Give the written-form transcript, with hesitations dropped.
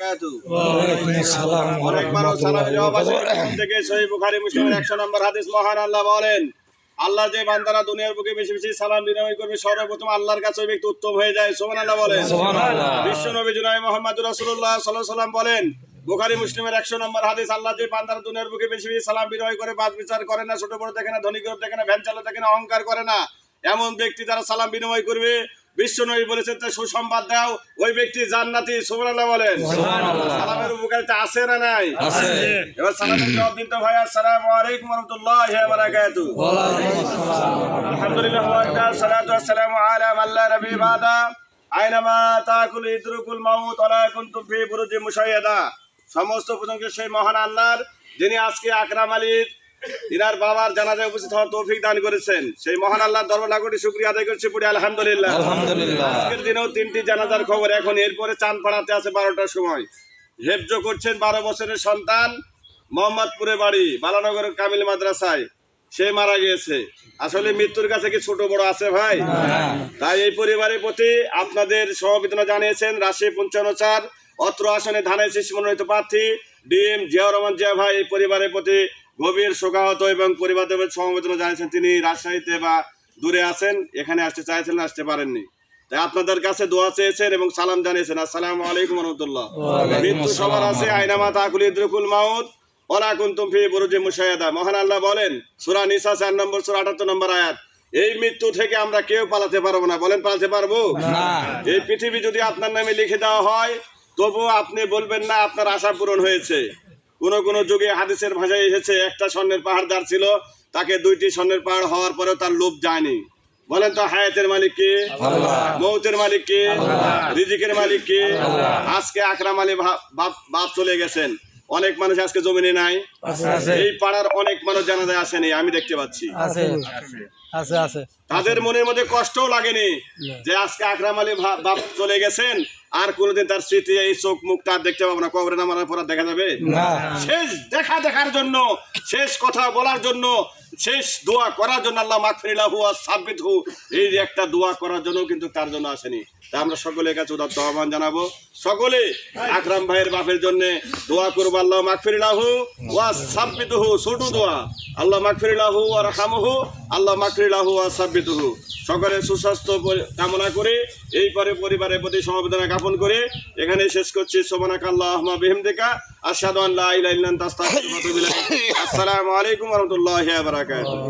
বারাকাতুহু। ওয়া আলাইকুম আসসালাম ওয়া অনেক মানুষ সালাম রাহমাতুল্লাহি ওয়া জবাব বারাকাতুহু। থেকে সহিহ বুখারী মুসলিমের 100 নম্বর হাদিস মহান আল্লাহ বলেন, আল্লাহ যে বান্দারা দুনিয়ার বুকে বেশি বেশি সালাম বিনিময় করবে সর্বপ্রথম আল্লাহর কাছে ওই ব্যক্তি উত্তম হয়ে যায়। সুবহানাল্লাহ বলেন। সুবহানাল্লাহ। বিশ্ব নবী জনাব মুহাম্মদুর রাসূলুল্লাহ সাল্লাল্লাহু আলাইহি ওয়াসাল্লাম বলেন, বুখারী মুসলিমের 100 নম্বর হাদিস, আল্লাহ যে বান্দারা দুনিয়ার বুকে বেশি বেশি সালাম বিনিময় করে, বাদ বিচার করে না, ছোট বড় দেখে না, ধনী গরিব দেখে না, ভ্যান চালক দেখে না, অহংকার করে না, এমন ব্যক্তি যারা সালাম বিনিময় করবে, বিশ্ব নবী বলেছেন তা সুসংবাদ দাও, ওই ব্যক্তি জান্নাতি। সুবহানাল্লাহ বলেন। সুবহানাল্লাহ। সালামের উপকারিতা আছে না নাই? আছে। এবার সালামের জবাব দিন তো ভাই। আসসালামু আলাইকুম ওয়া রাহমাতুল্লাহি ওয়া বারাকাতুহু। ওয়া আলাইকুম আসসালাম। আলহামদুলিল্লাহ ওয়া সালাতু ওয়াসসালামু আলা মান লা নবী বাদা। আইনামা তাকুল ইদরুকুল মাউত ওয়া লা কুনতুম ফি বুরুজিন মুশাইয়াদা। সমস্ত প্রশংসা সেই মহান আল্লাহর, যিনি আজকে আকরাম আলীর ইনার বাবার জানাজায় উপস্থিত হওয়ার তৌফিক দান করেছেন। সেই মহান আল্লাহর দরবার লাখ কোটি শুকরিয়া আদায় করছি পড়ি আলহামদুলিল্লাহ। আলহামদুলিল্লাহ। আজকের দিনেও 3টি জানাজার খবর। এখন এরপরে চাঁদ পাড়াতে আছে 12টার সময়। হেফজ করছেন 12 বছরের সন্তান, মোহাম্মদপুরে বাড়ি, বালানগরের কামিল মাদ্রাসায়। সে মারা গিয়েছে। আসলে মৃত্যুর কাছে কি ছোট বড় আছে ভাই? তাই এই পরিবারের প্রতি আপনাদের সমবেদনা জানিয়েছেন রাজশাহী 55 অত্র আসনে ধানের শীষ মনোনীত প্রার্থী ডিএম জিয়াউর রহমান জিয়া ভাই। এই পরিবারের প্রতি গভীর শোকাহত এবং পরিবারের সমবেদনা জানিয়েছেন। তিনি রাজশাহীতে বা দূরে আছেন, এখানে আসতে চাইছিলেন, আসতে পারেননি। তাই আপনাদের কাছে দোয়া চেয়েছেন এবং সালাম জানিয়েছেন। আসসালামু আলাইকুম ওয়া রাহমাতুল্লাহ। মৃত্যু সবার আছে, আইনামা তাকুল ইদরুকুল মাউত ওয়া লা কুনতুম ফি বুরুজিন মুশাইয়াদা। মহান আল্লাহ বলেন সূরা নিসা 4 নম্বর সূরা 78 নম্বর আয়াত, এই মৃত্যু থেকে আমরা কেউ পালাতে পারবো না। বলেন পালাতে পারবো? না। এই পৃথিবী যদি আপনার নামে লিখে দেওয়া হয়, তবুও আপনি বলবেন না আপনার আশা পূরণ হয়েছে। কোন যুগে হাদিসের ভাষায় এসেছে, একটা স্বর্ণের পাহাড়দার ছিল, তাকে 2টি স্বর্ণের পাহাড় হওয়ার পরেও তার লোভ যায়নি। বলেন তো হায়াতের মালিক কে? আল্লাহ। মৌতের মালিক কে? আল্লাহ। রিজিকের মালিক কে? আল্লাহ। আজকে আকরাম আলী বাপ চলে গেছেন, অনেক মানুষ আজকে জমিনে নাই। আছে। এই পাড়ার অনেক মানুষ জানাজায় আসেনি, আমি দেখতে পাচ্ছি। আছে আছে আছে। তাদের মনের মধ্যে কষ্টও লাগেনি যে আজকে আকরাম আলী বাপ চলে গেছেন, আর কোনোদিন তার স্মৃতি এই চোখ মুখ তার দেখতে পাবো না। কবরে নামানোর পর দেখা যাবে না। শেষ দেখার জন্য, শেষ কথা বলার জন্য, শেষ দোয়া করার জন্য, আল্লাহ মাগফিরাহু ওয়া সাব্বিতহু, এই যে একটা দোয়া করার জন্য কিন্তু তার জন্য আসেনি। তা আমরা সকলের কাছে উদাত্ত আহ্বান জানাবো, সকলে আকরাম ভাইয়ের বাপের জন্য দোয়া করবো। আল্লাহ মাগফিরাহু ওয়া সাব্বিতহু, ছোট দোয়া, আল্লাহ মাগফিরাহু ওয়া রাহমাহু, আল্লাহ মাগফিরাহু ওয়া সাব্বিতহু। সকলের সুস্বাস্থ্য কামনা করে এই পরে পরিবারের প্রতি সমবেদনা জ্ঞাপন করে এখানে শেষ করছি। সুবহানাকাল্লাহুম্মা বিহামদিকা আশহাদু আন লা ইলাহা ইল্লা আনতা আস্তাগফিরুকা ওয়া আতুবু ইলাইক। আসসালামু আলাইকুম ওয়া রাহমাতুল্লাহি ওয়া বারাকাতুহু।